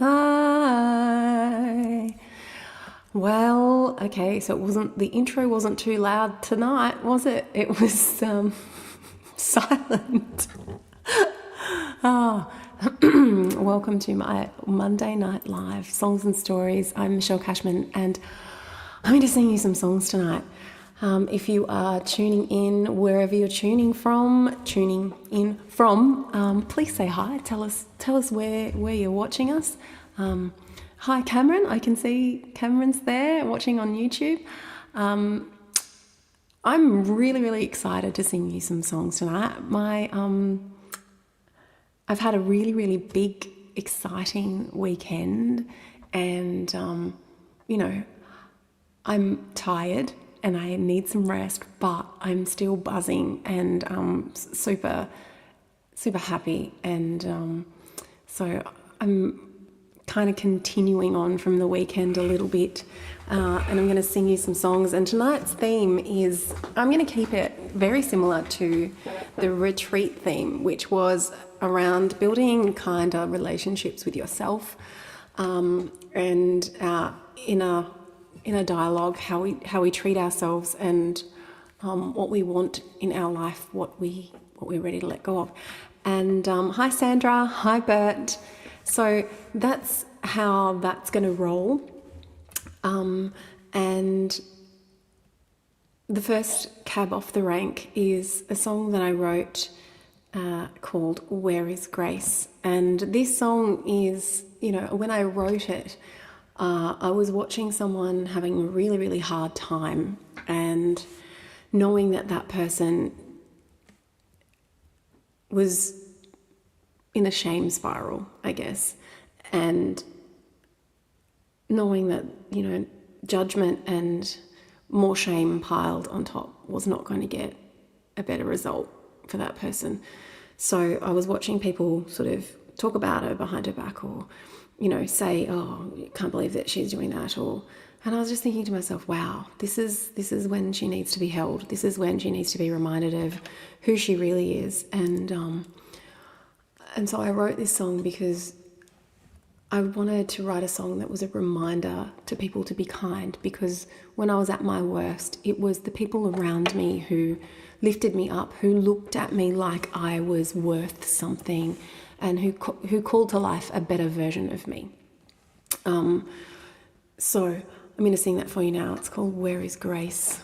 Hi. Well, okay, so the intro wasn't too loud tonight, was it? It was silent. Welcome to my Monday Night Live Songs and Stories. I'm Michelle Cashman and I'm going to sing you some songs tonight. If you are tuning in wherever you're tuning in from, please say hi. Tell us where you're watching us. Hi, Cameron. I can see Cameron's there watching on YouTube. I'm really, really excited to sing you some songs tonight. I've had a really, really big, exciting weekend, and I'm tired and I need some rest, but I'm still buzzing and super, super happy. And so I'm kind of continuing on from the weekend a little bit, and I'm going to sing you some songs. And tonight's theme is, I'm going to keep it very similar to the retreat theme, which was around building kinder relationships with yourself, and in a dialogue, how we treat ourselves, and what we want in our life, what we're ready to let go of. And hi Sandra, hi Bert. So that's how that's going to roll. And the first cab off the rank is a song that I wrote called Where is Grace? And this song is, when I wrote it, I was watching someone having a really, really hard time, and knowing that person was in a shame spiral, I guess, and knowing that, judgment and more shame piled on top was not going to get a better result for that person. So I was watching people sort of talk about her behind her back, or say, oh, I can't believe that she's doing that, and I was just thinking to myself, wow, this is when she needs to be held. This is when she needs to be reminded of who she really is. And so I wrote this song because I wanted to write a song that was a reminder to people to be kind, because when I was at my worst, it was the people around me who lifted me up, who looked at me like I was worth something, and who called to life a better version of me. So I'm going to sing that for you now. It's called Where is Grace?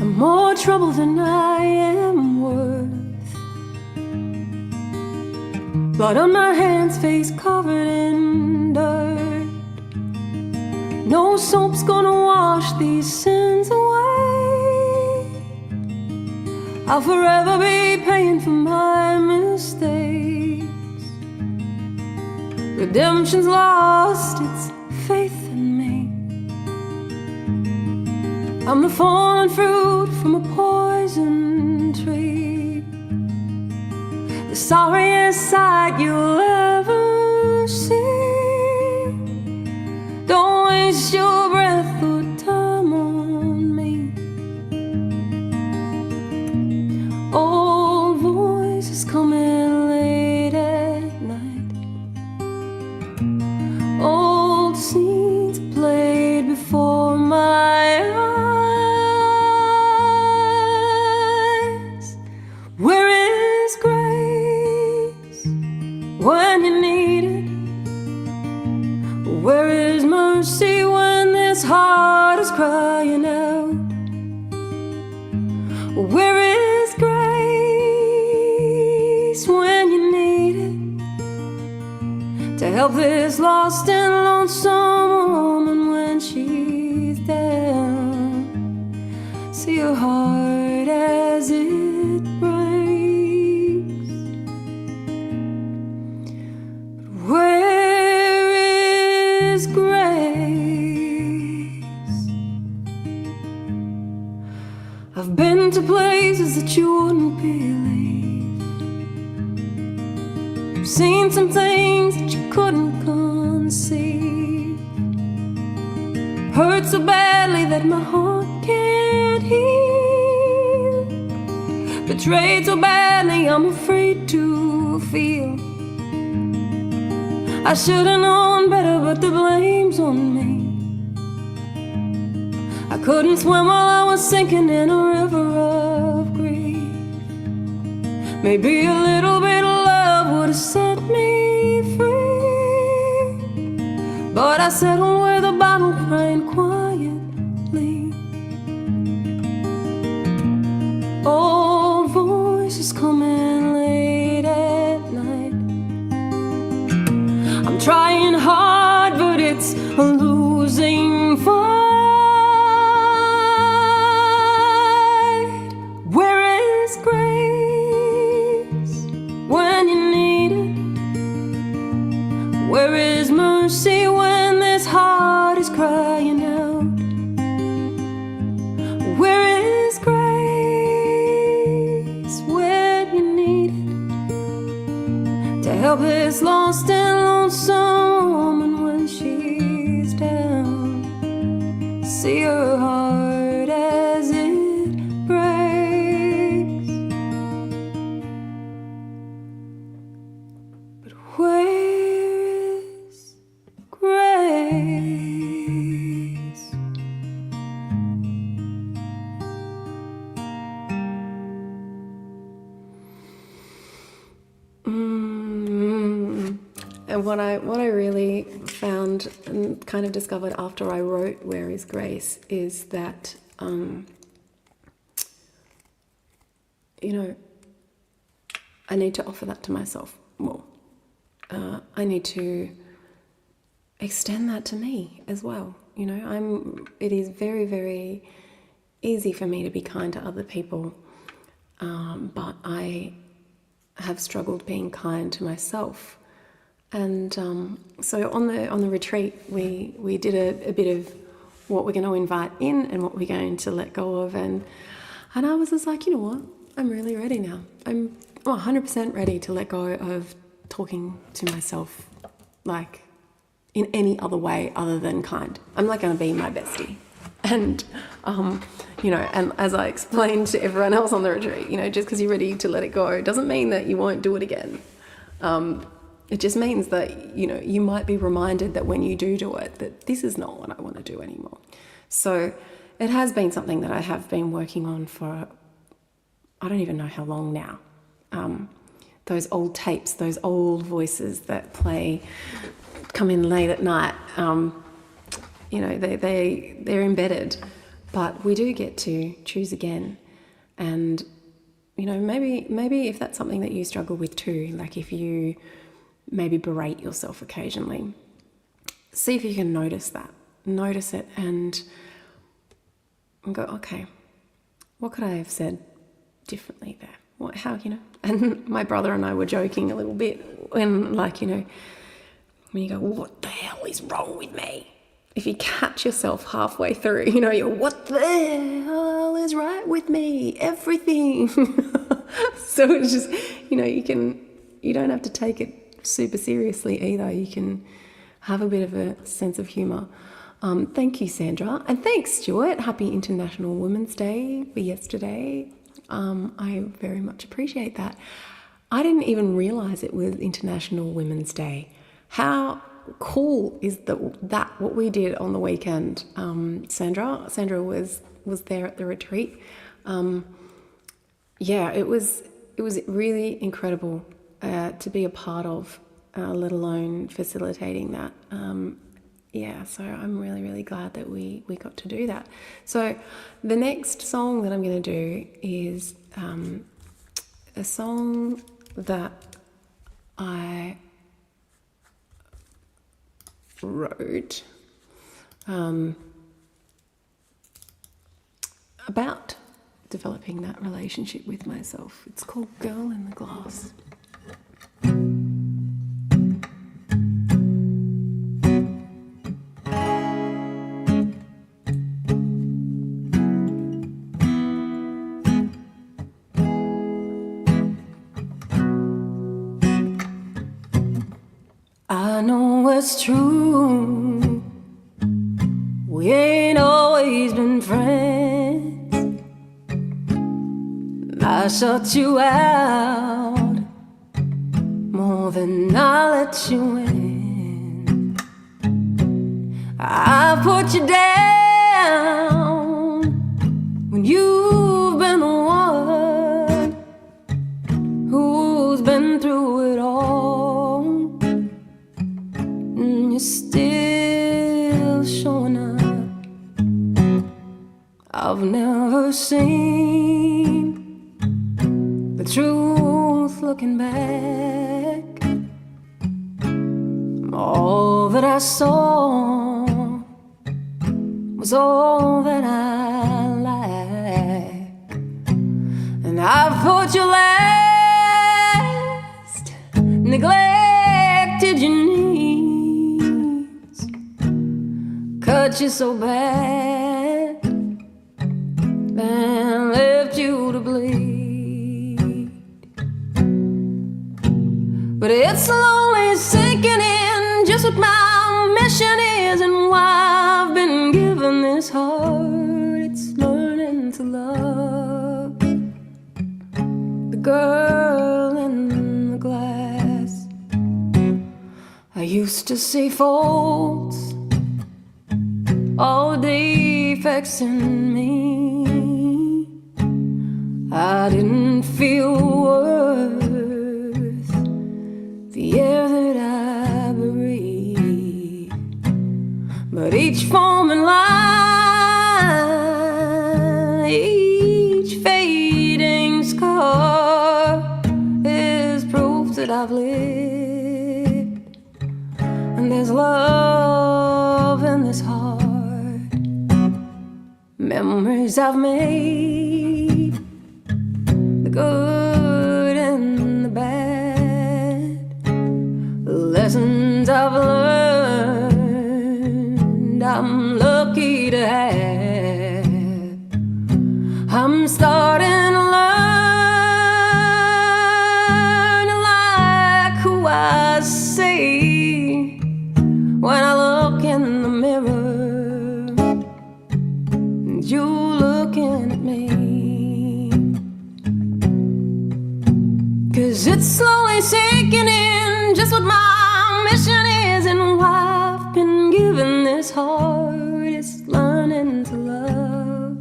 I'm more trouble than I am worth. Blood on my hands, face covered in dirt. No soap's gonna wash these sins away. I'll forever be paying for my mistakes. Redemption's lost its faith in me. I'm the fallen fruit from a poison tree, the sorriest sight you'll ever see. Don't waste your breath or time on me. Old voices coming late at night. Old scenes played before my eyes. Where is grace when you need it? Where is mercy when this heart is crying out? Where is grace when you need it? To help this lost and lonesome woman when she's down. See her heart as it breaks. But where is grace? I've been to places that you wouldn't believe. I've seen some things that you couldn't conceive. hurt so badly that my heart can't heal, betrayed so badly I'm afraid to feel. I should've known better, but the blame's on me. I couldn't swim while I was sinking in a river of grief. Maybe a little bit of love would have set me free, but I settled with a bottle crying quietly. Old voices coming late at night. I'm trying hard, but it's a losing fight. Where is grace when you need it? Where is mercy when this heart is crying out? Where is grace when you need it? To help this lost and lonesome woman when she's down. See her heart as it breaks. But where is grace? And what I really found and kind of discovered after I wrote Where is Grace is that, I need to offer that to myself more. I need to extend that to me as well. It is very, very easy for me to be kind to other people, but I have struggled being kind to myself. And so on the retreat, we did a bit of what we're going to invite in and what we're going to let go of, and I was just like, you know what, I'm really ready now. I'm 100% ready to let go of talking to myself like in any other way other than kind. I'm not going to be my bestie. And, and as I explained to everyone else on the retreat, just because you're ready to let it go doesn't mean that you won't do it again. It just means that, you might be reminded that when you do it, that this is not what I want to do anymore. So it has been something that I have been working on for, I don't even know how long now. Those old tapes, those old voices that come in late at night, they're embedded, but we do get to choose again. And, maybe if that's something that you struggle with too, like if you maybe berate yourself occasionally, see if you can notice it and go, okay, what could I have said differently there? And my brother and I were joking a little bit when when you go, what the hell is wrong with me? If you catch yourself halfway through, you're, what the hell is right with me? Everything. So it's just, you don't have to take it super seriously either. You can have a bit of a sense of humour. Thank you, Sandra. And thanks, Stuart. Happy International Women's Day for yesterday. I very much appreciate that. I didn't even realise it was International Women's Day. How cool is that what we did on the weekend? Sandra was there at the retreat. It was really incredible to be a part of, let alone facilitating that. So I'm really, really glad that we got to do that. So the next song that I'm going to do is a song that I wrote about developing that relationship with myself. It's called Girl in the Glass. I know it's true, we ain't I shut you out more than I let you in. I put you down when you've been the one who's been through it all, and you're still showing up. I've never seen the truth looking back. All that I saw was all that I lacked, and I put you last, neglected your needs, cut you so bad, and left you to bleed. But it's slowly sinking in just what my mission is and why I've been given this heart. It's learning to love the girl in the glass. I used to see faults, all the defects in me. I didn't feel worth the air that I breathe, but each form and line, each fading scar is proof that I've lived, and there's love in this heart, memories I've made, the good and the bad, lessons I've learned, I'm lucky to have. I'm starting to learn to like who I see when I look in the mirror, and you looking at me. 'Cause it's slowly sinking in just what my mission is and why I've been given this heart. It's learning to love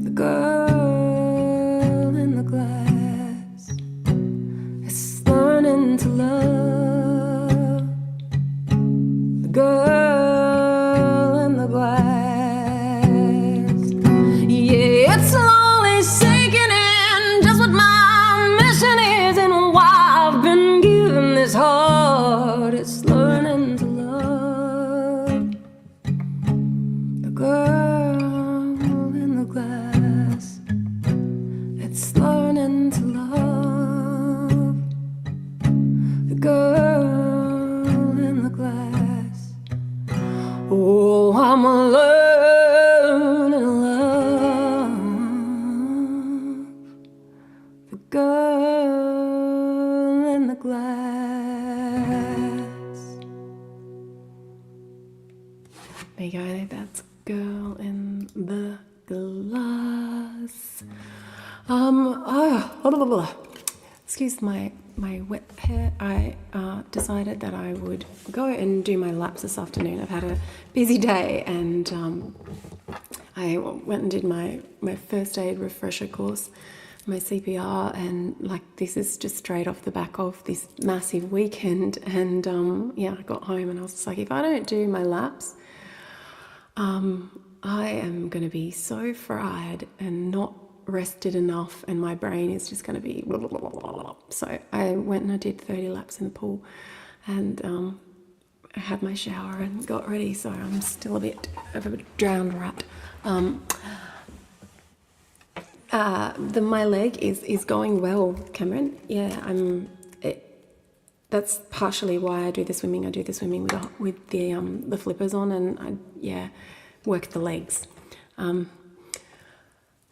the girl in the glass. It's learning to love the girl in the glass. Yeah, it's slowly sinking in just what my mission is and why I've been given this heart. It's learning to love the girl in the glass. It's learning to love the girl in the glass. Oh, I'm learning to love the girl in the glass. There you go, that's Girl in the Glass. Excuse my wet hair. I decided that I would go and do my laps this afternoon. I've had a busy day, and I went and did my first aid refresher course, my CPR, and like this is just straight off the back of this massive weekend. And yeah, I got home and I was just like, if I don't do my laps, I am going to be so fried and not rested enough, and my brain is just going to be blah, blah, blah, blah, blah. So I went and I did 30 laps in the pool, and I had my shower and got ready, so I'm still a bit of a drowned rat. My leg is going well, Cameron. Yeah, that's partially why I do the swimming. I do the swimming with the flippers on, and I work the legs.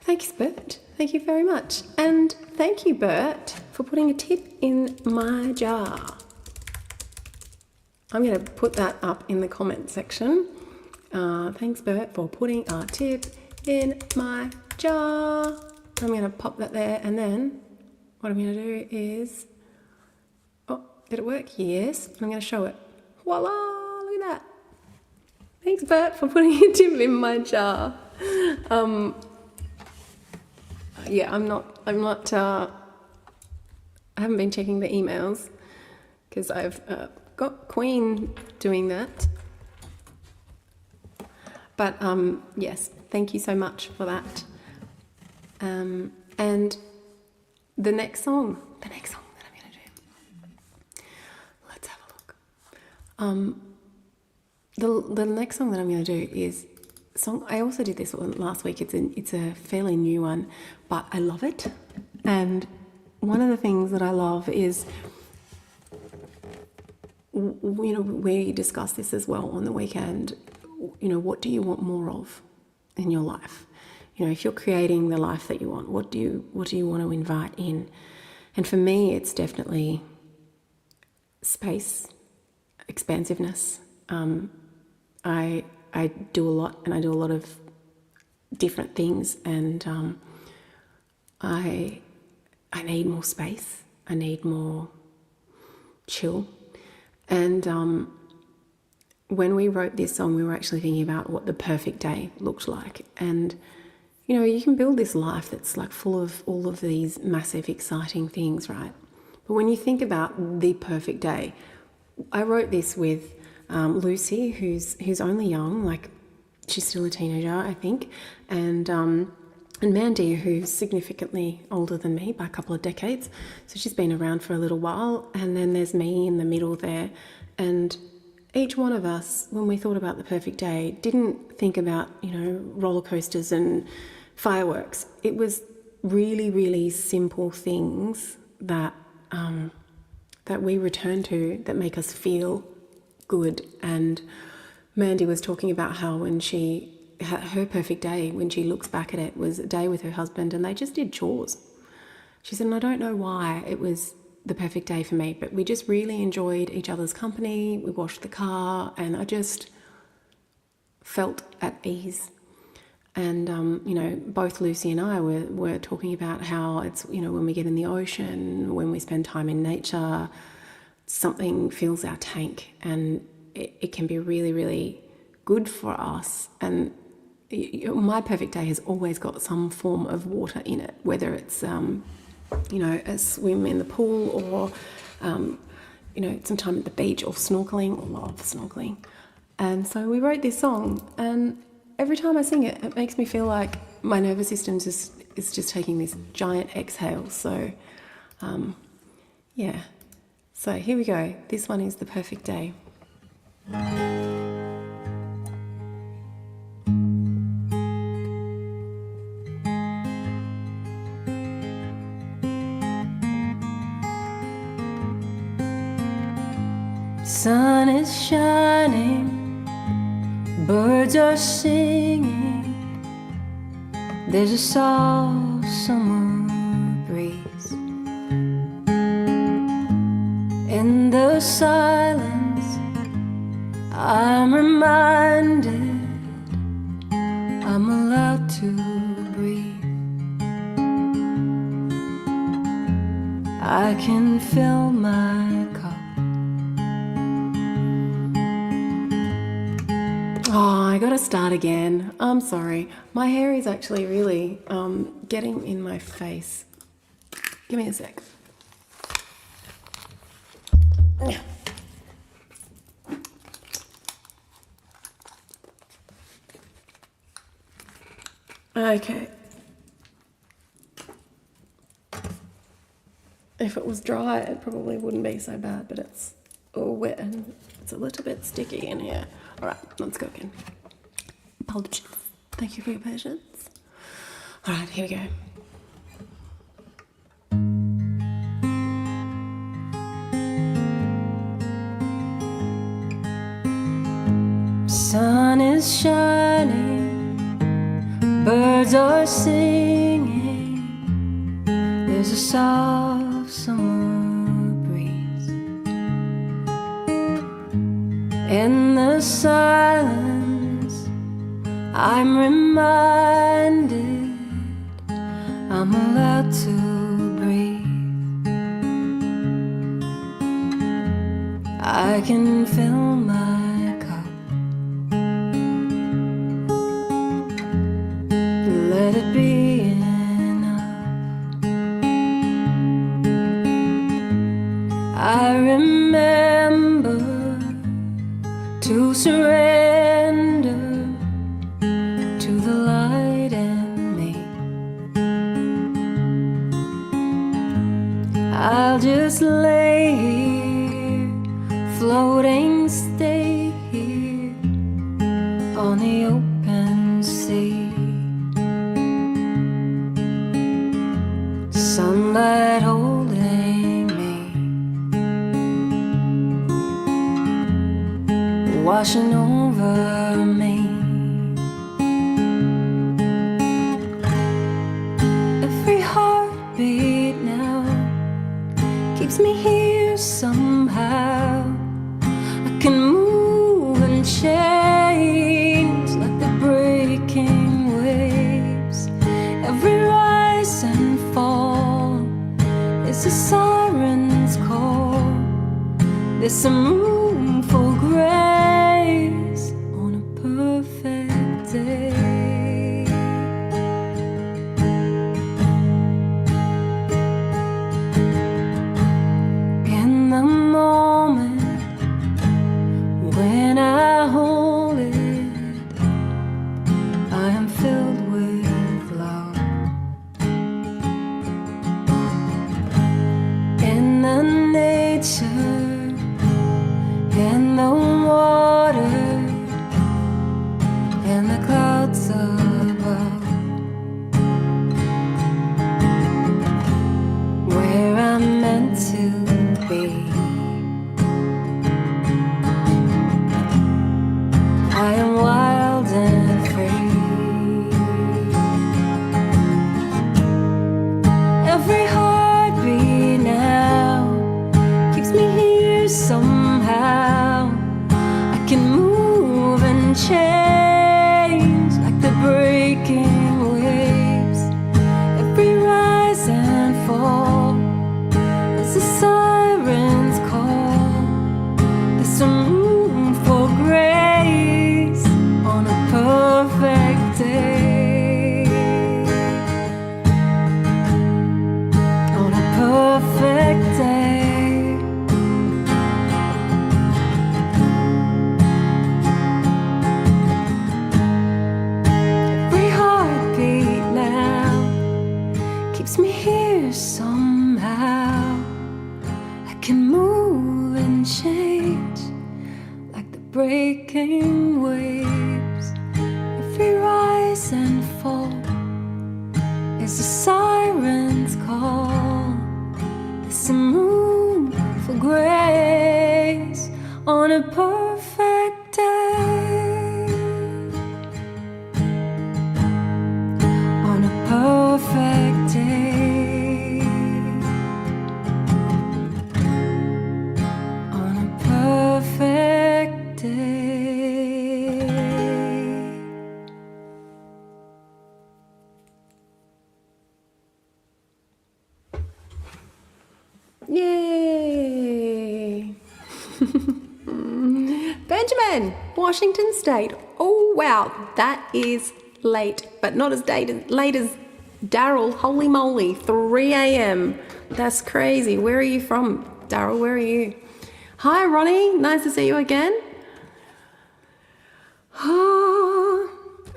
Thanks, Bert. Thank you very much. And thank you, Bert, for putting a tip in my jar. I'm going to put that up in the comment section. Thanks, Bert, for putting a tip in my jar. I'm going to pop that there, and then what I'm going to do is, oh, did it work? Yes. I'm going to show it. Voila, look at that. Thanks, Bert, for putting a tip in my jar. Yeah, I haven't been checking the emails because I've got Queen doing that. But yes, thank you so much for that. And the next song that I'm going to do, let's have a look. The next song that I'm going to do is song. I also did this one last week. It's a fairly new one, but I love it. And one of the things that I love is, you know, we discussed this as well on the weekend. You know, what do you want more of in your life? You know, if you're creating the life that you want, what do you want to invite in? And for me, it's definitely space, expansiveness. I do a lot, and I do a lot of different things, and I need more space. I need more chill. And when we wrote this song, we were actually thinking about what the perfect day looked like. And, you know, you can build this life that's like full of all of these massive, exciting things, right? But when you think about the perfect day, I wrote this with Lucy, who's only young, like she's still a teenager, I think, and Mandy, who's significantly older than me by a couple of decades. So she's been around for a little while. And then there's me in the middle there. And each one of us, when we thought about the perfect day, didn't think about, you know, roller coasters and fireworks. It was really, really simple things that that we return to that make us feel good. And Mandy was talking about how when her perfect day, when she looks back at it, was a day with her husband and they just did chores. She said, and I don't know why it was the perfect day for me, but we just really enjoyed each other's company. We washed the car and I just felt at ease. And, you know, both Lucy and I were talking about how it's, you know, when we get in the ocean, when we spend time in nature, something fills our tank, and it can be really, really good for us. And my perfect day has always got some form of water in it, whether it's, you know, a swim in the pool or, you know, some time at the beach or snorkeling. I love snorkeling. And so we wrote this song, and every time I sing it, it makes me feel like my nervous system is just taking this giant exhale. So, yeah. So here we go. This one is The Perfect Day. Sun is shining, birds are singing, there's a soft summer breeze. In the silence, I'm reminded I'm allowed to breathe. I can fill my cup. Oh, I gotta start again. I'm sorry. My hair is actually really getting in my face. Give me a sec. Okay. If it was dry, it probably wouldn't be so bad, but it's all wet and it's a little bit sticky in here. All right, let's go again. Apologies. Thank you for your patience. All right, here we go. Sun is shining, birds are singing, there's a soft summer breeze. In the silence, I'm reminded I'm allowed to breathe. I can fill my cup, let it be enough. I remember to surrender to the light in me. I'll just lay here, floating, stay here on the open sea. Sunlight holding me, washing over me. Every heartbeat now keeps me here somehow. I can move and change like the breaking waves. Every rise and fall is a siren's call. There's some room for grace on a perfect day. In the moment when I hold it, I am filled with love. In the nature, in the water, and the clouds above, where I'm meant to be. I am wild and free. Every heartbeat now keeps me here somehow. I can move and change like the breaking waves. Every rise and fall is a siren's call. There's some room for grace on a perfect day. On a perfect day. Every heartbeat now keeps me here somehow. I can move and change like the breaking waves. Every rise and fall is a siren's call. There's some room for grace on a perfect day. On a perfect day. On a perfect day. Yay! Benjamin, Washington State. Oh wow, that is late, but not as late as Daryl. Holy moly, 3 a.m. That's crazy. Where are you from, Daryl? Where are you? Hi, Ronnie. Nice to see you again.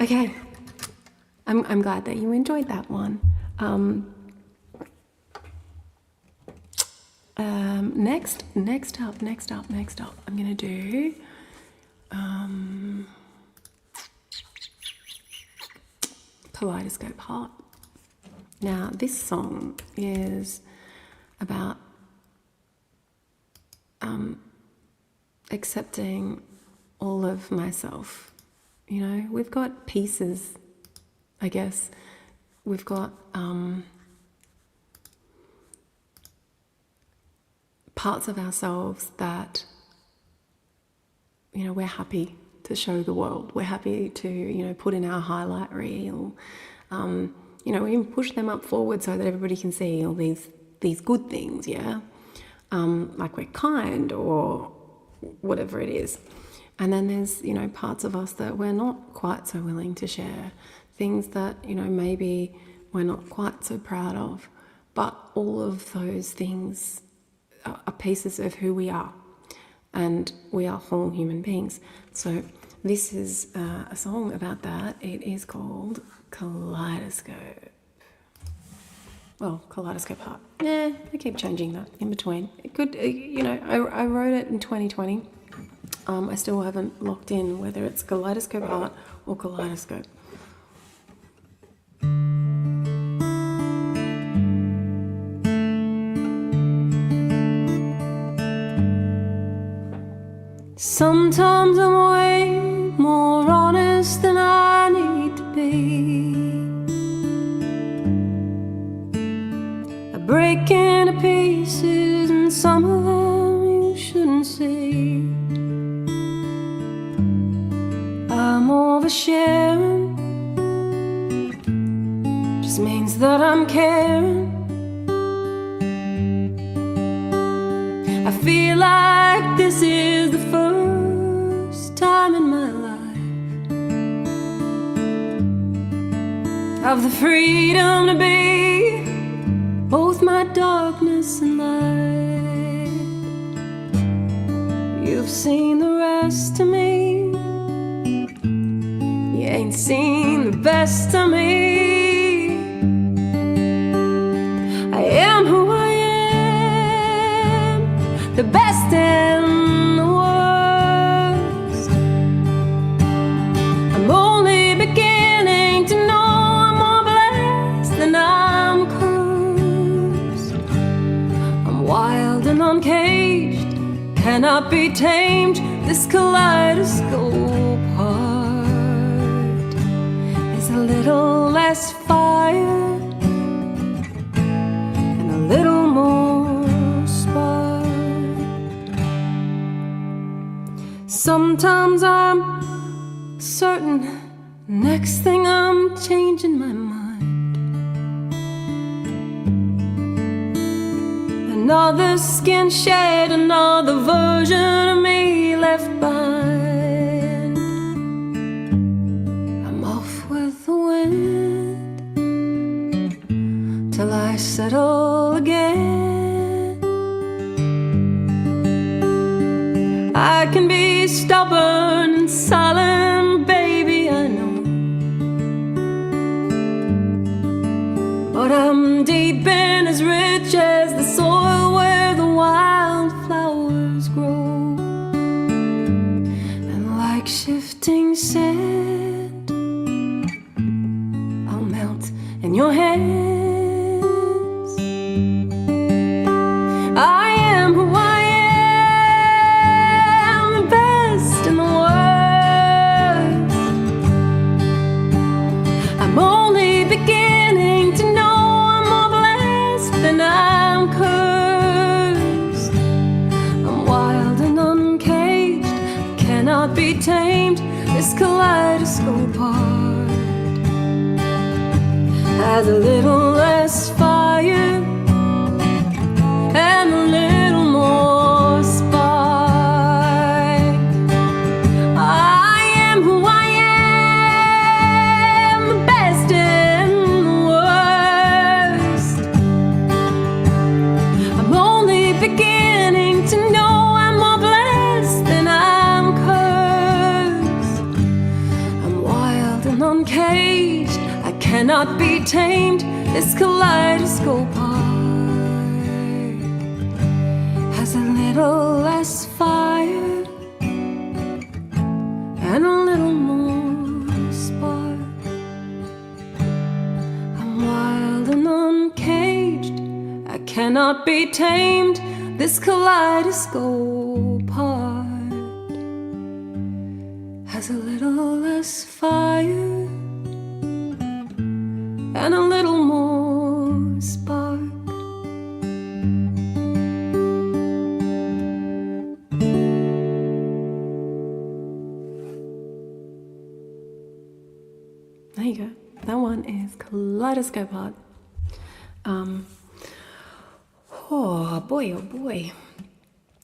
Okay. I'm glad that you enjoyed that one. Next up, I'm gonna do Kaleidoscope Heart. Now, this song is about accepting all of myself. You know, we've got pieces, I guess. We've got parts of ourselves that, you know, we're happy to show the world. We're happy to, you know, put in our highlight reel. we can push them up forward so that everybody can see all these good things, yeah? Like we're kind or whatever it is. And then there's, parts of us that we're not quite so willing to share, things that, maybe we're not quite so proud of. But all of those things are pieces of who we are. And we are whole human beings. So this is a song about that. It is called Kaleidoscope. Well, Kaleidoscope Heart. Yeah, I keep changing that in between. It could, I wrote it in 2020. I still haven't locked in whether it's Kaleidoscope Heart or Kaleidoscope. Sometimes I'm way more honest than I need to be. I break into pieces and some of them you shouldn't see. I'm oversharing, just means that I'm caring. I feel like this is the first time in my life of the freedom to be both my darkness and light. You've seen the rest of me, you ain't seen the best of me. I am who I am, the best and the worst. I'm only beginning to know I'm more blessed than I'm cursed. I'm wild and uncaged, cannot be tamed. This kaleidoscope heart is a little less fire and a little more spark. Sometimes I'm certain, next thing I'm changing my mind. Another skin shade, another version of me left behind. I'm off with the wind till I settle again. I can be stubborn and silent, baby, I know, but I'm deep and as rich as the soil where the wildflowers grow. And like shifting sand, I'll melt in your hands. I am who I am, the best and the worst. I'm only beginning to know I'm more blessed than I'm cursed. I'm wild and uncaged, cannot be tamed. This kaleidoscope heart has a little less fire and a little more spark. I am who I am, the best and the worst. I'm only beginning to know I'm more blessed than I'm cursed. I'm wild and uncaged, I cannot be tamed. This kaleidoscope heart has a little less fire and a little more spark. I'm wild and uncaged, I cannot be tamed. This kaleidoscope heart has a little less fire and a little more spark. There you go. that one is Kaleidoscope Heart. Oh boy.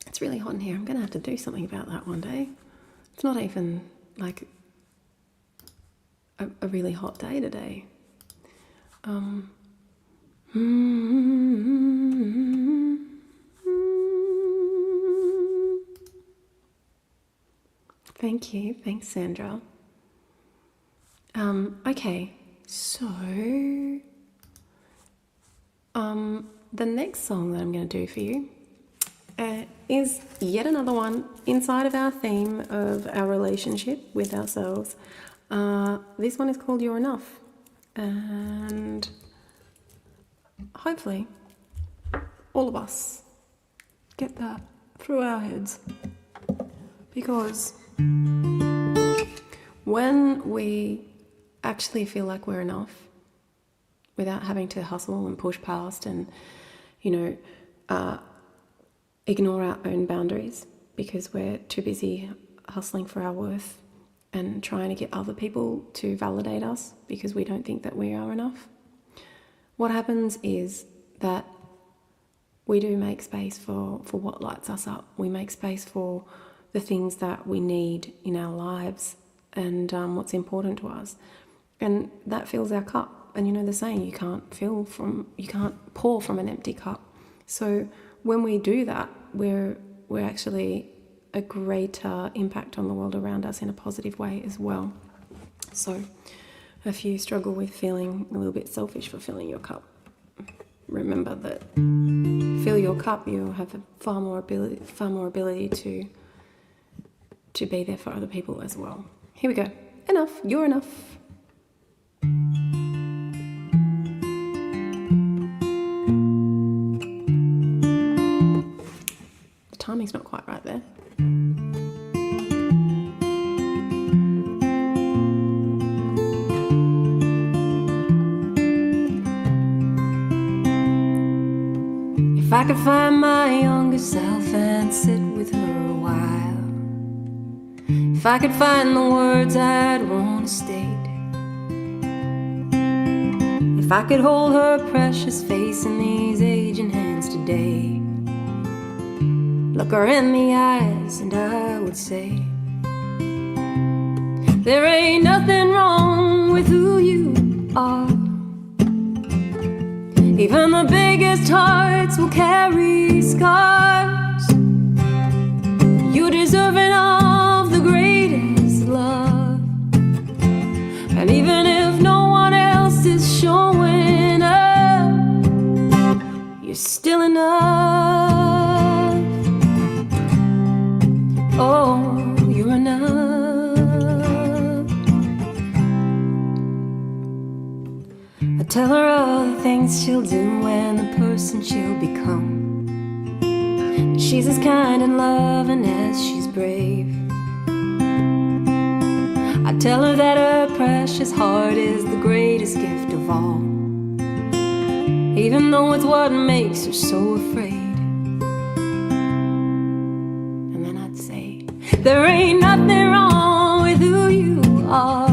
It's really hot in here. I'm going to have to do something about that one day. It's not even like a really hot day today. Thank you. Thanks, Sandra. Okay, so the next song that I'm going to do for you is yet another one inside of our theme of our relationship with ourselves. This one is called You're Enough, and hopefully all of us get that through our heads, because when we actually feel like we're enough without having to hustle and push past and, ignore our own boundaries because we're too busy hustling for our worth and trying to get other people to validate us because we don't think that we are enough, what happens is that we do make space for what lights us up. We make space for the things that we need in our lives and what's important to us. And that fills our cup. And you know the saying, you can't pour from an empty cup. So when we do that, we're actually a greater impact on the world around us in a positive way as well. So if you struggle with feeling a little bit selfish for filling your cup, remember that fill your cup, you'll have far more ability to be there for other people as well. Here we go. Enough. You're enough. The timing's not quite right there. If I could find my younger self and sit with her a while, if I could find the words I'd want to state, if I could hold her precious face in these aging hands today, look her in the eyes and I would say, there ain't nothing wrong with who you are. Even the biggest hearts will carry scars. You're deserving of the greatest love. And even if no one else is showing up, you're still enough. Oh, you're enough. I tell her all the things she'll do and the person she'll become. That she's as kind and loving as she's brave. I tell her that her precious heart is the greatest gift of all, even though it's what makes her so afraid. And then I'd say, there ain't nothing wrong with who you are.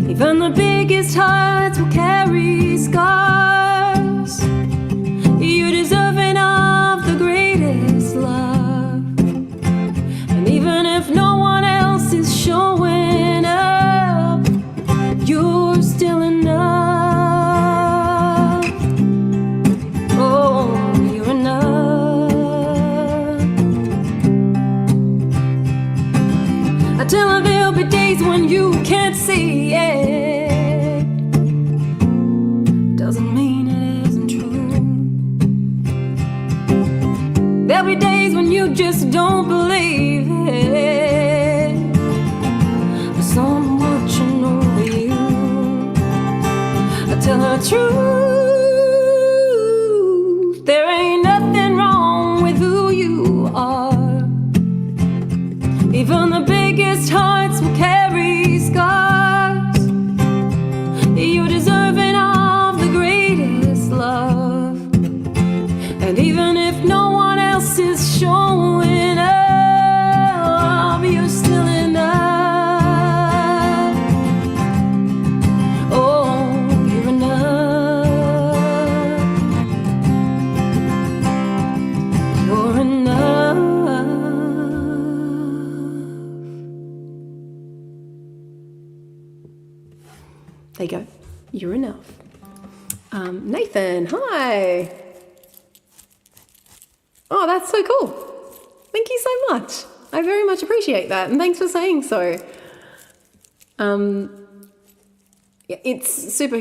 Even the biggest hearts will carry scars. You're deserving of the greatest love. And even if no one else is showing up, you're still enough. Oh, you're enough. I tell her there'll be days when you can't see it. Doesn't mean it isn't true. There'll be days when you just don't believe it. But someone watching over you. I tell her truth. There ain't nothing wrong with who you are. Even the biggest hearts will carry scars. You're deserving of the greatest love. And even if no one else is showing up, you're still enough. There you go. You're enough. Nathan, hi. Oh, that's so cool. Thank you so much. I very much appreciate that, and thanks for saying so. It's super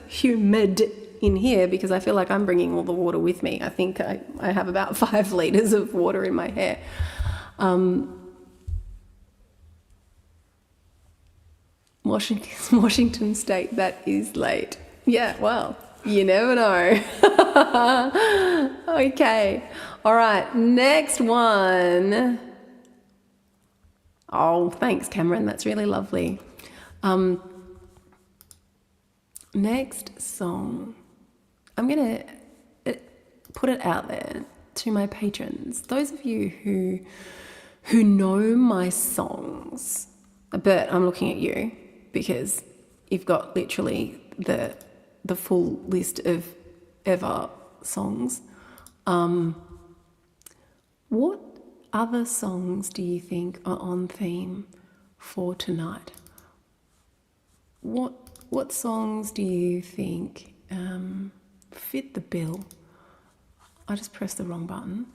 humid in here because I feel like I'm bringing all the water with me. I think I have about 5 liters of water in my hair. Washington State, that is late. Yeah, well, you never know. Okay. All right, next one. Oh, thanks, Cameron. That's really lovely. Next song. I'm going to put it out there to my patrons. Those of you who know my songs, but I'm looking at you because you've got literally the full list of ever songs. What other songs do you think are on theme for tonight? What songs do you think fit the bill? I just pressed the wrong button.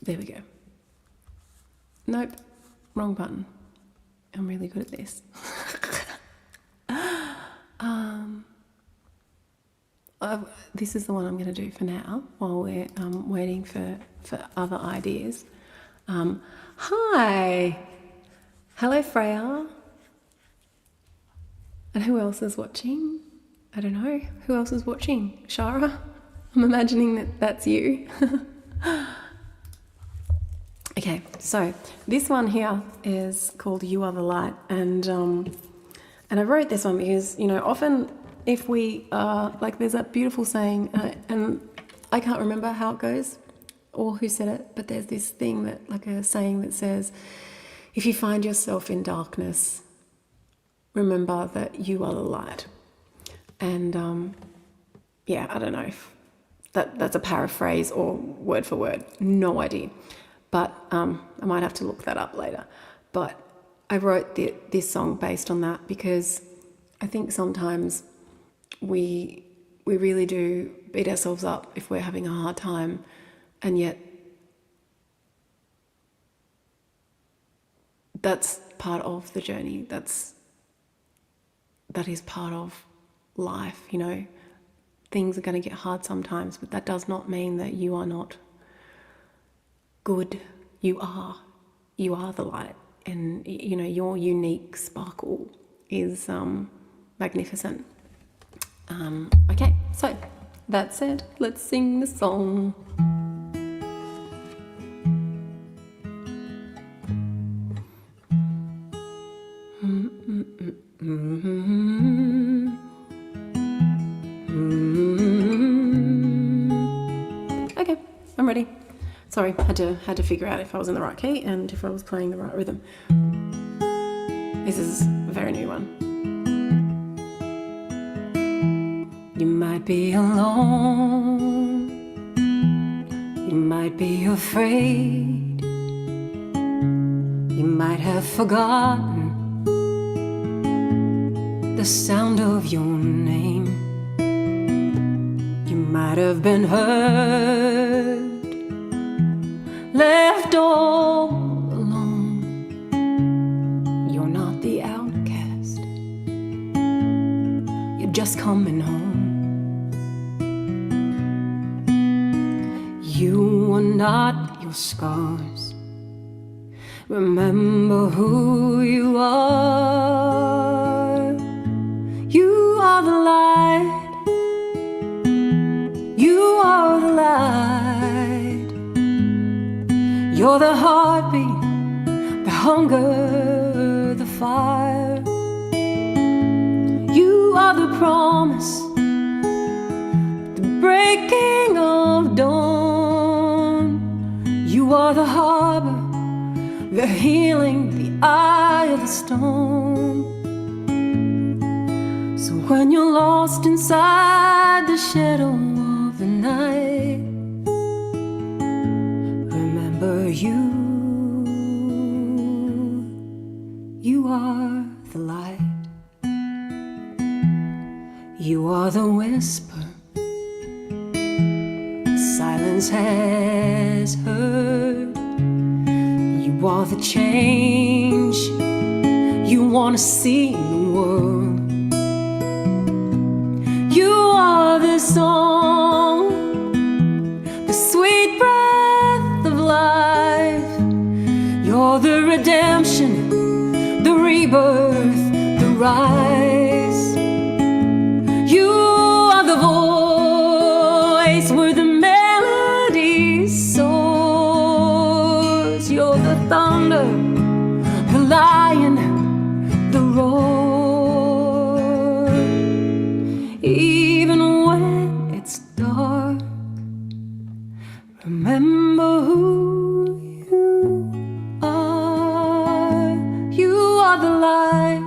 There we go. Nope, wrong button. I'm really good at this. This is the one I'm going to do for now while we're waiting for other ideas. Hi! Hello, Freya. And who else is watching? I don't know. Who else is watching? Shara? I'm imagining that's you. Okay, so this one here is called You Are the Light, and I wrote this one because, you know, often if we like, there's that beautiful saying, and I can't remember how it goes or who said it, but there's this thing that, like a saying that says, if you find yourself in darkness, remember that you are the light. And yeah, I don't know if that's a paraphrase or word for word, no idea. But I might have to look that up later. But I wrote this song based on that because I think sometimes we really do beat ourselves up if we're having a hard time, and yet that's part of the journey. That is part of life, you know. Things are going to get hard sometimes, but that does not mean that you are not good. You are the light, and you know, your unique sparkle is magnificent. Okay, so that said, let's sing the song. Okay, I'm ready. Sorry, had to figure out if I was in the right key and if I was playing the right rhythm. This is a very new one. You might be alone, you might be afraid, you might have forgotten the sound of your name. You might have been hurt, left all alone. You're not the outcast, you're just coming home. You are not your scars, remember who you are. You are the light, you are the light. You're the heartbeat, the hunger, the fire. You are the promise, the breaking of dawn. You are the harbor, the healing, the eye of the storm. So when you're lost inside the shadow of the night, remember you are the light. You are the whisper silence has heard. You are the change you want to see in the world. You are the song, the sweet breath of life. You're the redemption, the rebirth, the rise. You are the voice where the melody soars. You're the thunder, the lion, the roar. Even when it's dark, remember who you are. You are the light.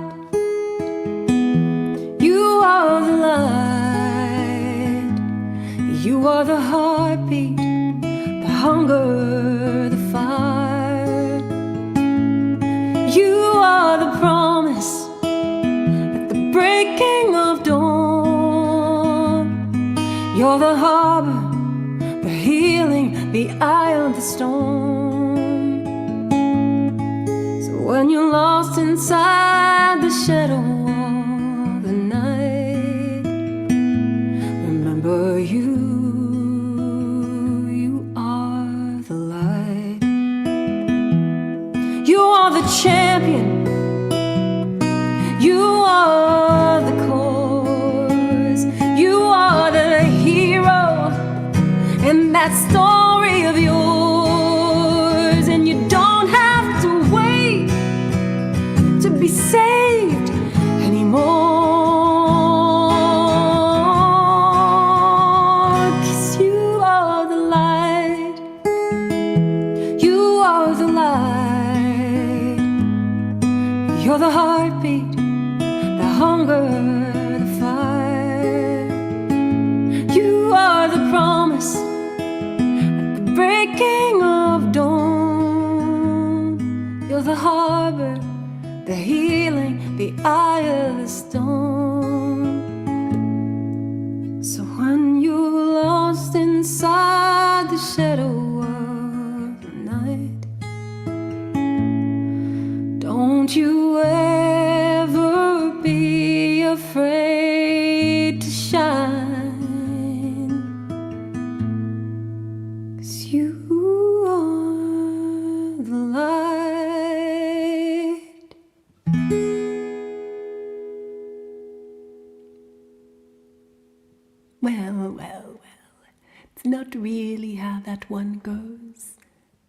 You are the light. You are the heartbeat, the hunger, the fire. You are the promise at the breaking of dawn. You're the harbor, the healing, the eye of the storm. So when you're lost inside the shadow of the night, remember you are the light. You are the champion. You are the cause. You are the hero in that story of yours. And you don't have to wait to be saved anymore. 'Cause you are the light. You are the light. You're the heartbeat, the hunger, the fire. You are the promise at the breaking of dawn. You're the harbor, the healing, the eye of the storm. So when you're lost inside the shadow of the night, don't you ever be afraid to shine. 'Cause you are the light. Well, it's not really how that one goes,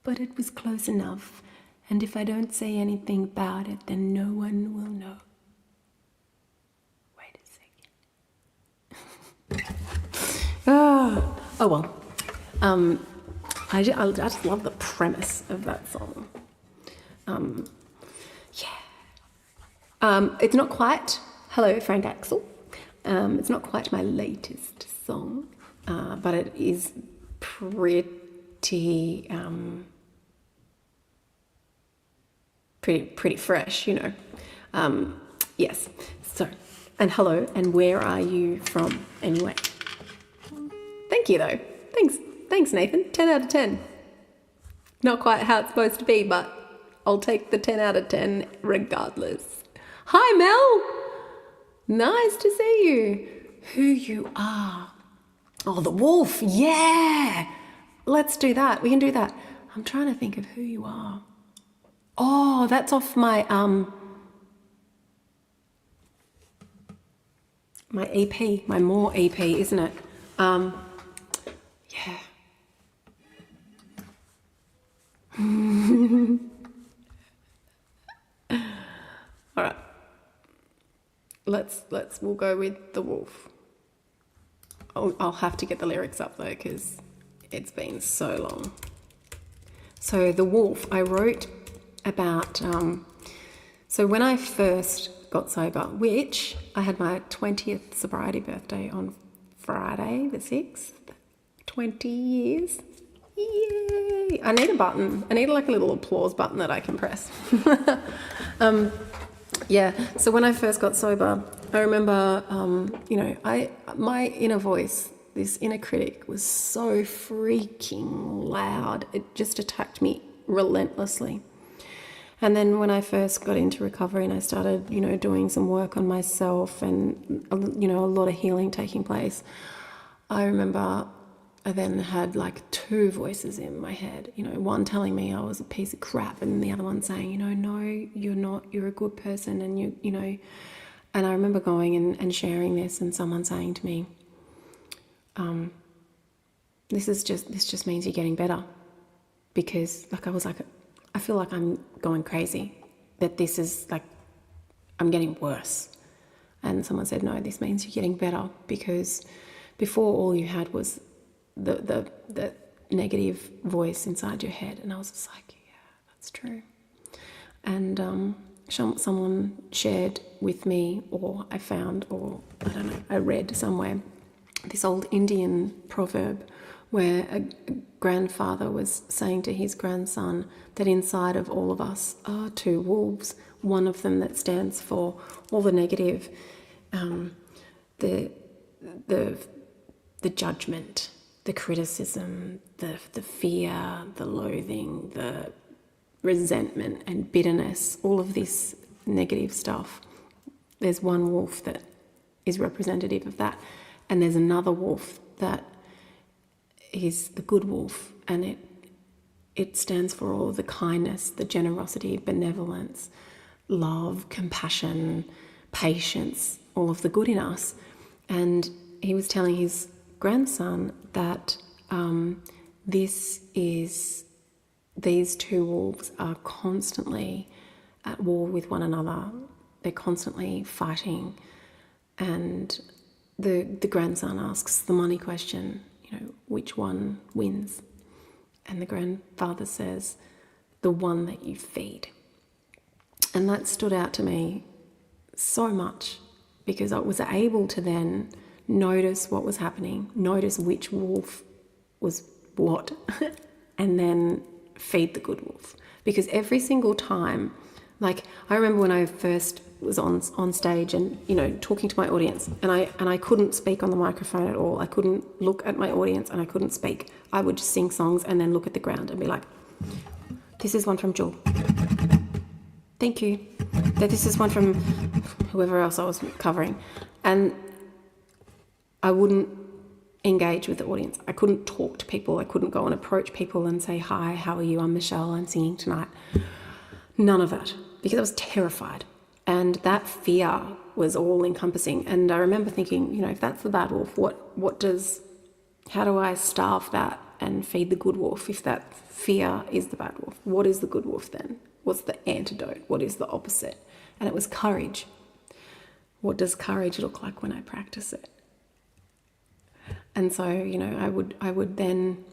but it was close enough, and if I don't say anything about it, then no one will know. Wait a second. Oh well. I just love the premise of that song. It's not quite, hello Frank Axel, it's not quite my latest song, but it is pretty fresh, you know. Yes, so, and hello, and where are you from anyway? Thank you though, thanks Nathan, 10 out of 10. Not quite how it's supposed to be, but I'll take the 10 out of 10 regardless. Hi Mel, nice to see you. Who you are. Oh, the wolf, yeah. Let's do that, we can do that. I'm trying to think of who you are. Oh, that's off my my EP, my More EP, isn't it? Yeah. All right. We'll go with the wolf. I'll have to get the lyrics up though, because it's been so long. So the wolf, I wrote about, so when I first got sober, which I had my 20th sobriety birthday on Friday the 6th, 20 years. Yay! I need a button. I need like a little applause button that I can press. Yeah, so when I first got sober, I remember, my inner voice, this inner critic, was so freaking loud. It just attacked me relentlessly. And then when I first got into recovery and I started, doing some work on myself and, a lot of healing taking place, I remember I then had like two voices in my head, one telling me I was a piece of crap and the other one saying, no, you're not, you're a good person. And and I remember going and sharing this and someone saying to me, this just means you're getting better. Because I feel like I'm going crazy, that this is like, I'm getting worse. And someone said, no, this means you're getting better, because before all you had was the negative voice inside your head. And I was just like, yeah, that's true. And someone shared with me, or I found, or I don't know, I read somewhere, this old Indian proverb where a grandfather was saying to his grandson that inside of all of us are two wolves, one of them that stands for all the negative, the judgment, the criticism, the fear, the loathing, the resentment and bitterness, all of this negative stuff. There's one wolf that is representative of that, and there's another wolf that is the good wolf, and it stands for all of the kindness, the generosity, benevolence, love, compassion, patience, all of the good in us. And he was telling his grandson that these two wolves are constantly at war with one another. They're constantly fighting. And the grandson asks the money question, which one wins? And the grandfather says, the one that you feed. And that stood out to me so much, because I was able to then notice what was happening, notice which wolf was what, and then feed the good wolf. Because every single time, like I remember when I first was on stage and talking to my audience, and I couldn't speak on the microphone at all. I couldn't look at my audience and I couldn't speak. I would just sing songs and then look at the ground and be like, this is one from Jewel. Thank you. This is one from whoever else I was covering. And I wouldn't engage with the audience. I couldn't talk to people. I couldn't go and approach people and say, hi, how are you? I'm Michelle. I'm singing tonight. None of that, because I was terrified. And that fear was all encompassing. And I remember thinking, if that's the bad wolf, how do I starve that and feed the good wolf? If that fear is the bad wolf, what is the good wolf then? What's the antidote? What is the opposite? And it was courage. What does courage look like when I practice it? And so, I would then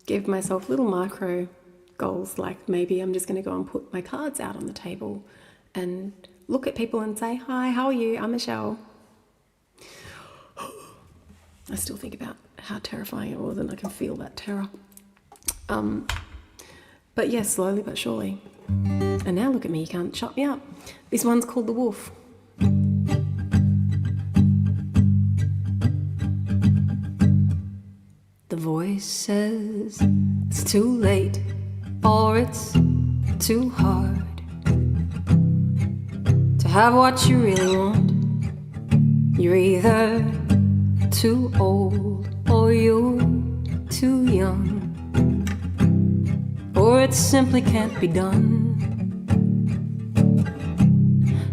give myself little micro goals, like maybe I'm just going to go and put my cards out on the table and look at people and say, hi, how are you? I'm Michelle. I still think about how terrifying it was, and I can feel that terror. But yes, slowly but surely. And now look at me, you can't shut me up. This one's called The Wolf. The voice says it's too late, or it's too hard to have what you really want. You're either too old or you're too young, or it simply can't be done.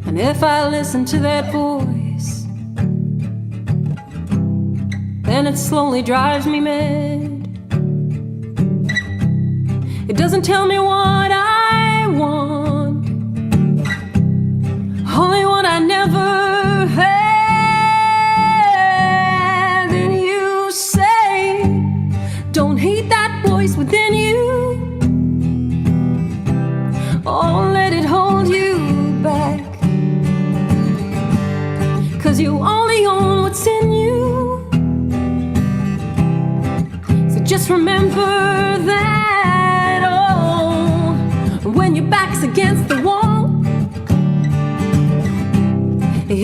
And if I listen to that voice, then it slowly drives me mad. It doesn't tell me what I want, only what I never had. And you say, don't heed that voice within you, or let it hold you back, 'cause you only own what's in you. So just remember that, oh, when your back's against the wall,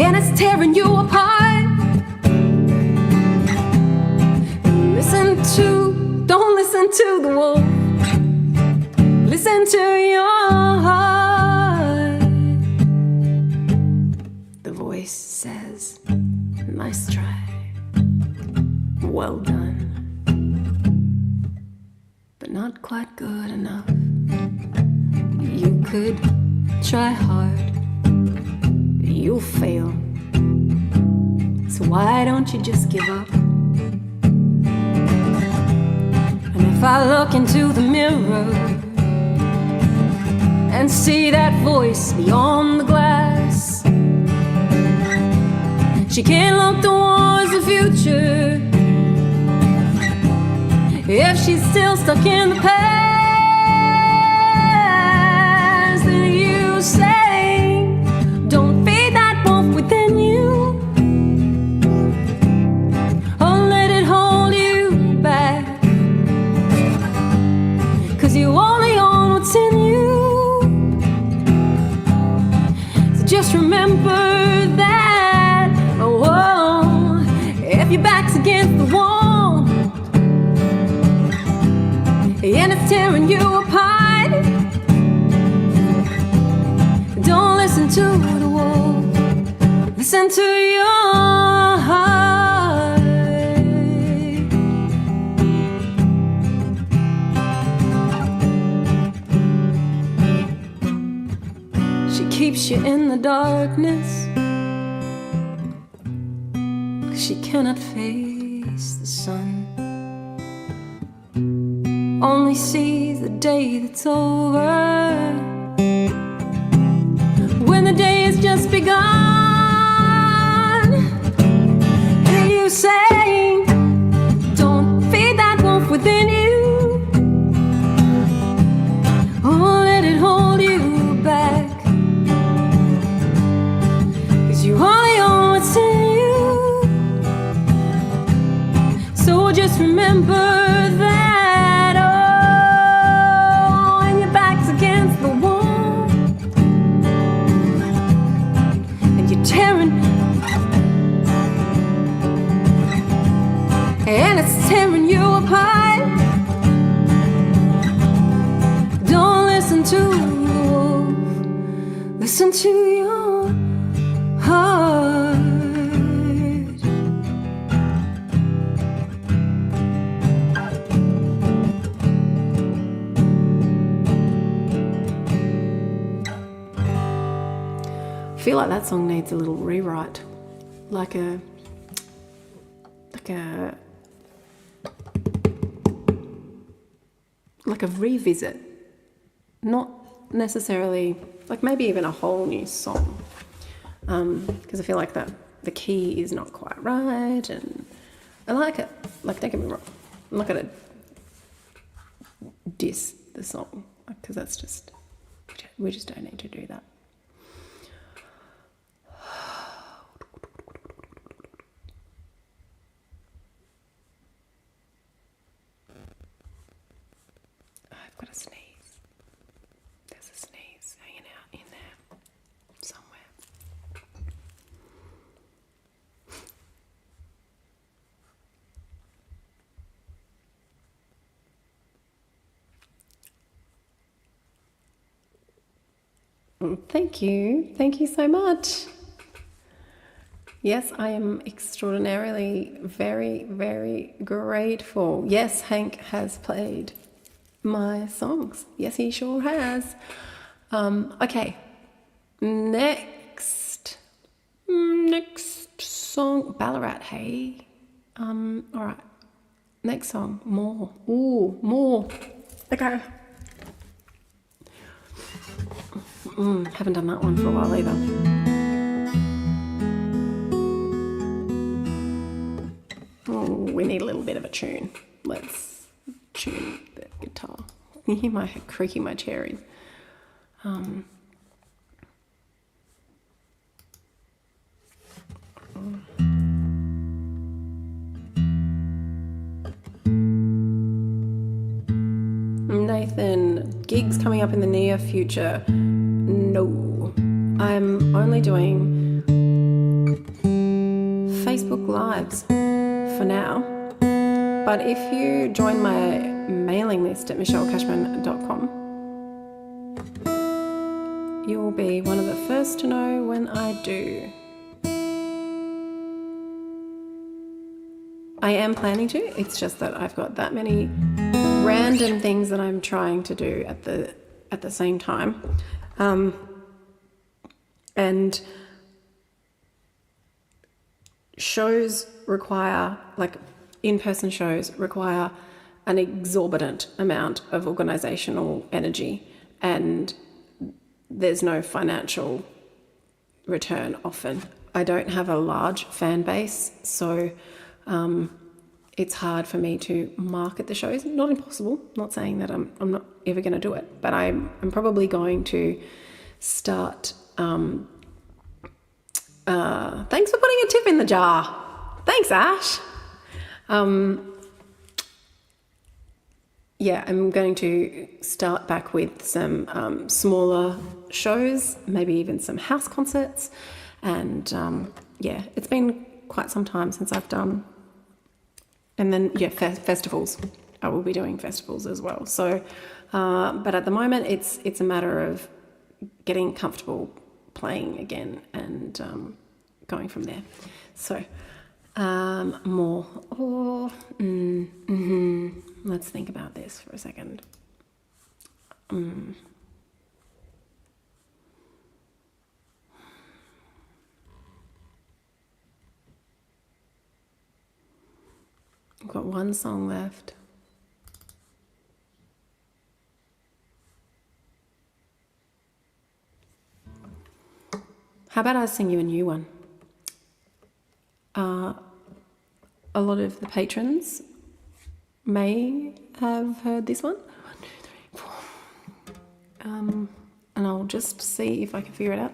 and it's tearing you apart. Don't listen to the wolf. Listen to your heart. The voice says, nice try, well done, but not quite good enough. You could try hard, you'll fail. So why don't you just give up? And if I look into the mirror and see that voice beyond the glass, she can't look towards the future if she's still stuck in the past. Then you say, don't feed that wolf within you, or let it hold you back, 'cause you only own what's in you. So just remember that, oh, if your back's against the wall and it's tearing you apart, don't listen to the wolf, listen to your heart. She keeps you in the darkness 'cause she cannot face the sun, only sees the day that's over when the day has just begun. And you say, don't feed that wolf within you, oh, let it hold you back, 'cause you only own what's in you. So just remember that, oh, and your back's against the wall and you're tearing, and it's tearing you apart. Don't listen to the wolf, listen to your heart. I feel like that song needs a little rewrite, like a revisit, not necessarily, like maybe even a whole new song, because I feel like that the key is not quite right, and I like it. Like, don't get me wrong, I'm not gonna diss the song, because that's just, we just don't need to do that. I've got a sneeze. There's a sneeze hanging out in there somewhere. Thank you so much. Yes, I am extraordinarily very, very grateful. Yes, Hank has played my songs. Yes, he sure has. Okay, next song, Ballarat, hey. All right, next song, More. Ooh, More. Okay. Haven't done that one for a while either. Oh, we need a little bit of a tune. Let's tune the guitar. You hear my creaking my chair in. Nathan, gigs coming up in the near future? No, I'm only doing Facebook Lives for now. But if you join my mailing list at michellecashman.com, you'll be one of the first to know when I do. I am planning to, it's just that I've got that many random things that I'm trying to do at the same time. And shows require, like in-person shows require an exorbitant amount of organizational energy, and there's no financial return often. I don't have a large fan base, so it's hard for me to market the shows. Not impossible, not saying that I'm not ever going to do it, but I'm probably going to start. Thanks for putting a tip in the jar. Thanks, Ash. Yeah, I'm going to start back with some smaller shows, maybe even some house concerts. And yeah, it's been quite some time since I've done. And then, yeah, festivals. I will be doing festivals as well. So, but at the moment, it's a matter of getting comfortable playing again and going from there. So, more. Let's think about this for a second. I've got one song left. How about I sing you a new one? A lot of the patrons may have heard this one. 1, 2, 3, 4. And I'll just see if I can figure it out.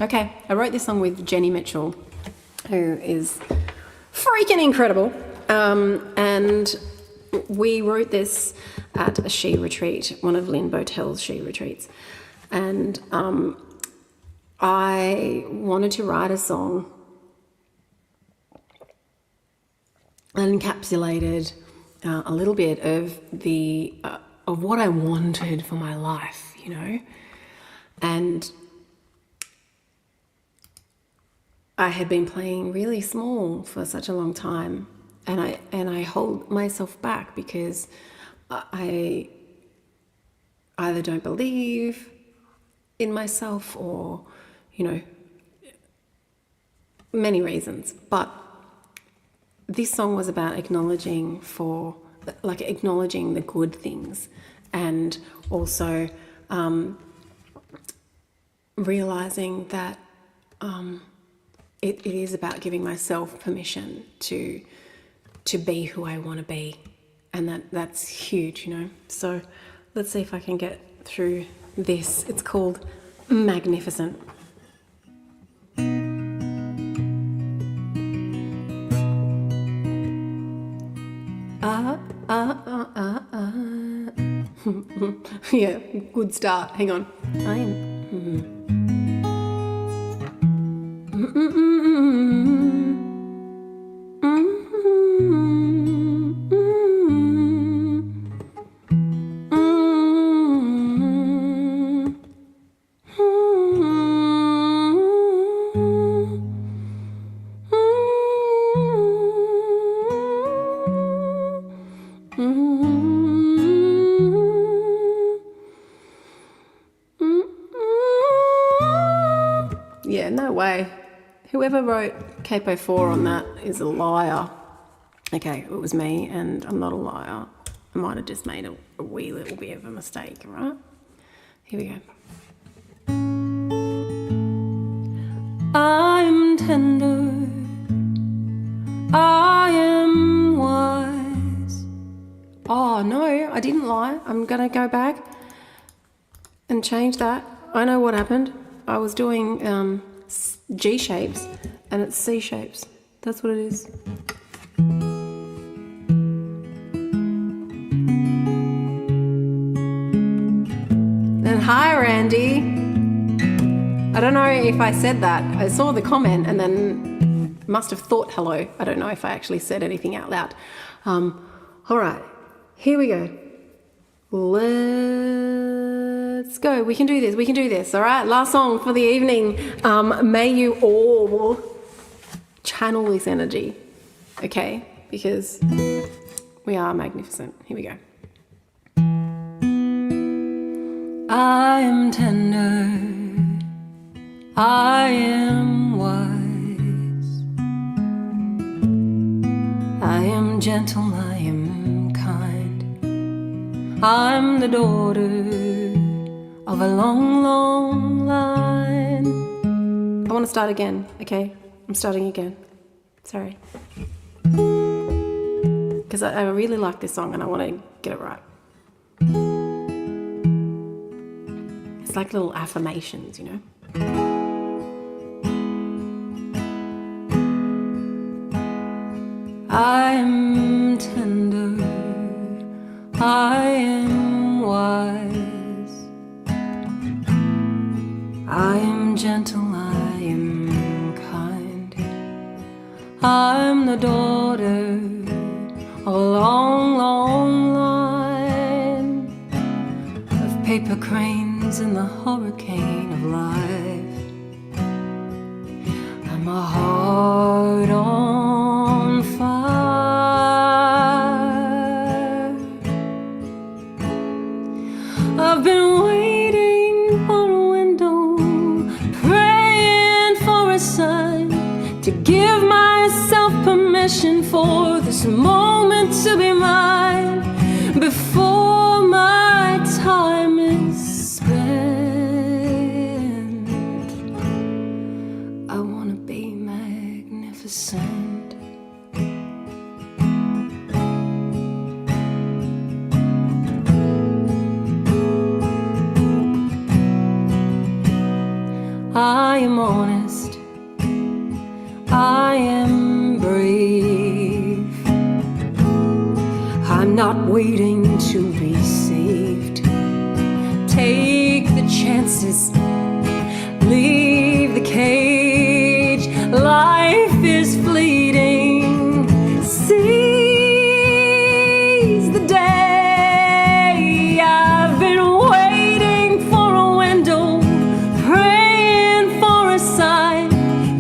Okay, I wrote this song with Jenny Mitchell, who is freaking incredible. And we wrote this at a she retreat, one of Lynn Botel's she retreats. And I wanted to write a song that encapsulated a little bit of of what I wanted for my life, you know. And I had been playing really small for such a long time, and I hold myself back because I either don't believe in myself or, you know, many reasons. But this song was about acknowledging the good things, and also realizing that it is about giving myself permission to be who I want to be, and that's huge, you know. So let's see if I can get through this. It's called Magnificent. Yeah, good start. Hang on. I am. Yeah, no way. Whoever wrote Capo 4 on that is a liar. Okay, it was me, and I'm not a liar. I might have just made a wee little bit of a mistake, right? Here we go. I'm tender, I am wise, Oh, no, I didn't lie. I'm going to go back and change that. I know what happened. I was doing G shapes and it's C shapes. That's what it is. And hi, Randy. I don't know if I said that. I saw the comment and then must have thought hello. I don't know if I actually said anything out loud. All right, here we go. Let's go. We can do this. We can do this. All right, last song for the evening. May you all channel this energy, okay? Because we are magnificent. Here we go. I am tender, I am wise, I am gentle, I am kind, I'm the daughter of a long, long line. I want to start again, okay? I'm starting again. Sorry. Because I really like this song and I want to get it right. It's like little affirmations, you know? I am tender, I am wise, I am gentle, I am kind, I'm the daughter of a long, long line of paper cranes in the hurricane of life. I'm a heart on fire. I've been waiting for a window, praying for a sign, to give myself permission for this moment to be mine before my time is spent. I want to be magnificent. I am honest, I am brave, I'm not waiting to be saved. Take the chances, leave the cage. Life is fleeting, seize the day. I've been waiting for a window, praying for a sign,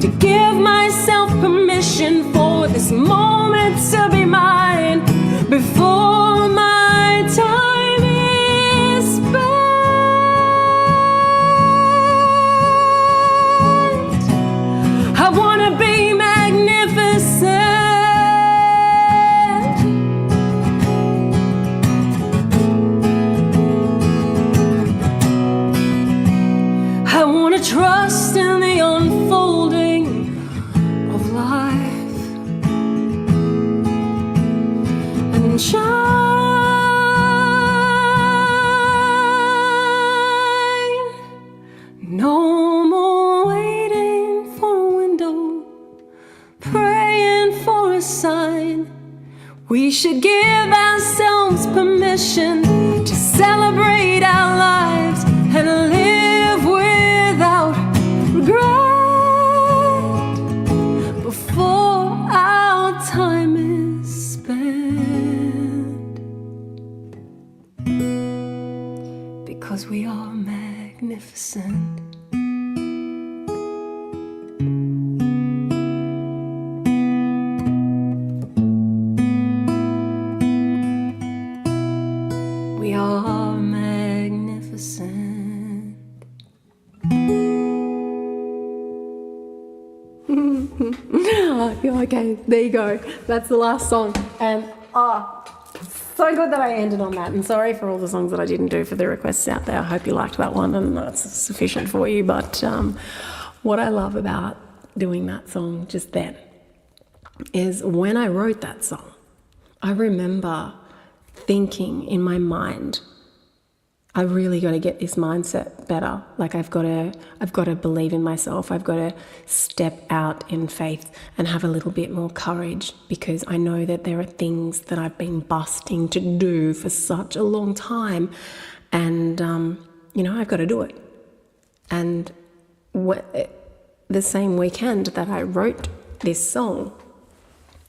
to give myself permission for this moment to be mine before my time is spent. I want to be magnificent. I want to trust in the unfolding of life and shine. No more waiting for a window, praying for a sign. We should give ourselves permission to celebrate our lives and live without regret before our time is spent. Because we are magnificent. We are magnificent. Okay, there you go. That's the last song. And so good that I ended on that. And sorry for all the songs that I didn't do for the requests out there. I hope you liked that one and that's sufficient for you. But what I love about doing that song just then is when I wrote that song, I remember thinking in my mind, I really got to get this mindset better. Like I've got to believe in myself. I've got to step out in faith and have a little bit more courage, because I know that there are things that I've been busting to do for such a long time, and I've got to do it. And the same weekend that I wrote this song,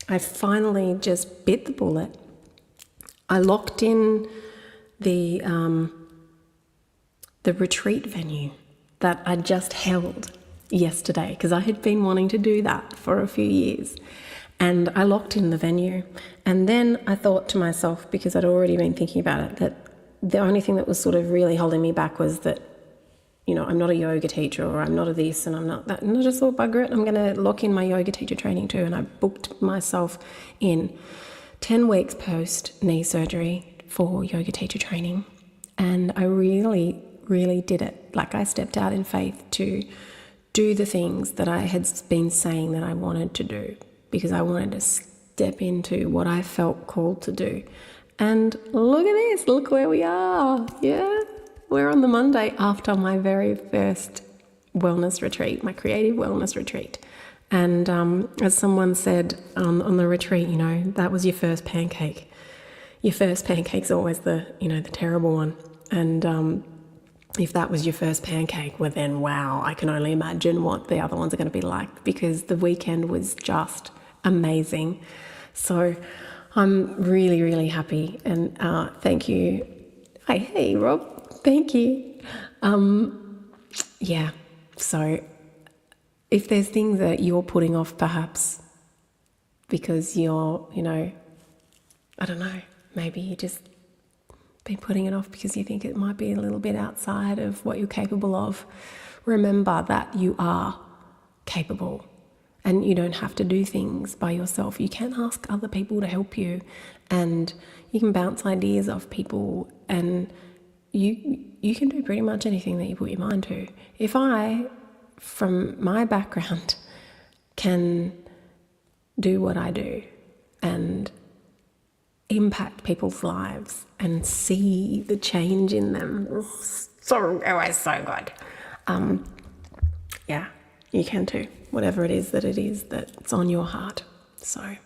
I finally just bit the bullet. I locked in the retreat venue that I just held yesterday, because I had been wanting to do that for a few years. And I locked in the venue. And then I thought to myself, because I'd already been thinking about it, that the only thing that was sort of really holding me back was that, I'm not a yoga teacher, or I'm not a this and I'm not that. And I just thought, bugger it, I'm going to lock in my yoga teacher training too. And I booked myself in 10 weeks post knee surgery for yoga teacher training. And I really, really did it. Like I stepped out in faith to do the things that I had been saying that I wanted to do, because I wanted to step into what I felt called to do. And look at this, look where we are. Yeah, we're on the Monday after my very first wellness retreat, my creative wellness retreat. And as someone said on the retreat, that was your first pancake. Your first pancake's always the terrible one. And if that was your first pancake, well then, wow, I can only imagine what the other ones are going to be like, because the weekend was just amazing. So I'm really, really happy. And thank you. Hey, Rob, thank you. So if there's things that you're putting off, perhaps because you're, I don't know, maybe you just been putting it off because you think it might be a little bit outside of what you're capable of, remember that you are capable, and you don't have to do things by yourself. You can ask other people to help you, and you can bounce ideas off people, and you can do pretty much anything that you put your mind to. If I, from my background, can do what I do and impact people's lives and see the change in them, always so good. You can too, whatever it is that's on your heart. So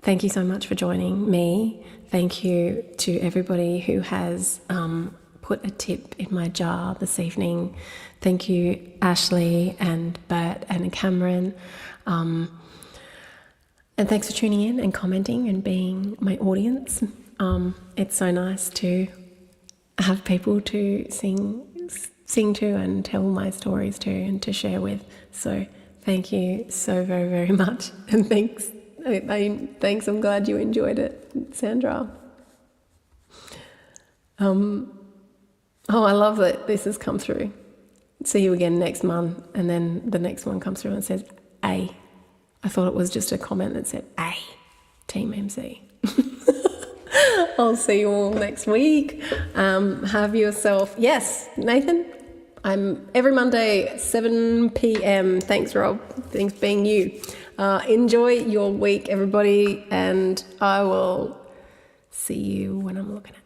thank you so much for joining me. Thank you to everybody who has put a tip in my jar this evening. Thank you, Ashley and Bert and Cameron. And thanks for tuning in and commenting and being my audience. It's so nice to have people to sing to and tell my stories to and to share with. So thank you so very, very much. And thanks. Thanks. I'm glad you enjoyed it, Sandra. I love that this has come through. See you again next month. And then the next one comes through and says A. I thought it was just a comment that said A, Team MC. I'll see you all next week. Have yourself, yes, Nathan, I'm every Monday, 7 p.m. Thanks, Rob. Thanks being you. Enjoy your week, everybody, and I will see you when I'm looking at